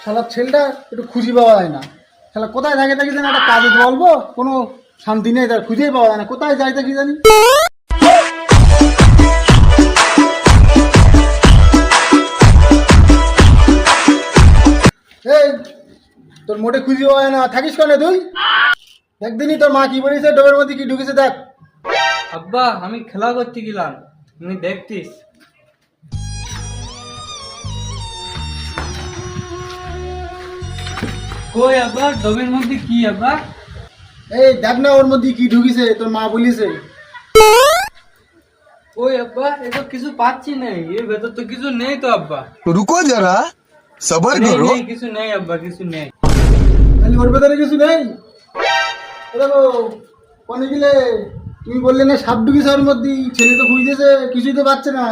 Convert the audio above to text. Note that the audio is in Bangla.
শালা ছেলেটা একটু খুঁজে পাওয়া যায় না। শালা কোথায় থাকে থাকি জানি, একটা কাজে বলবো কোনো শান্তি নেই, তার খুঁজেই পাওয়া যায় না, কোথায় যাই থাকি জানি। এই তোর মোটে খুঁজে পাওয়া যায় না, থাকিস কেন তুই? একদিনই তোর মা কি বলেছে, ডোবের মধ্যে কি ঢুকেছে দেখ। আব্বা আমি খেলা করতে গেলাম, তুমি দেখতিস। কই আব্বা ডবের মধ্যে কি আব্বা? এই দেখ না ওর মধ্যে কি ঢুকিছে, তোর মা বলিছে। ওই আব্বা এ তো কিছু পাচ্ছি না, এর ভেতর তো কিছু নেই তো আব্বা। रुको जरा सबर নেই करो। নেই কিছু নেই আব্বা, কিছু নেই। তাহলে ওর ভেতরে কিছু নেই? ও দেখো কোনে গেলে, তুমি বললে না সাপ ঢুকিছে ওর মধ্যে, ছেলে তো খুঁজতেছে কিছুই তো পাচ্ছে না।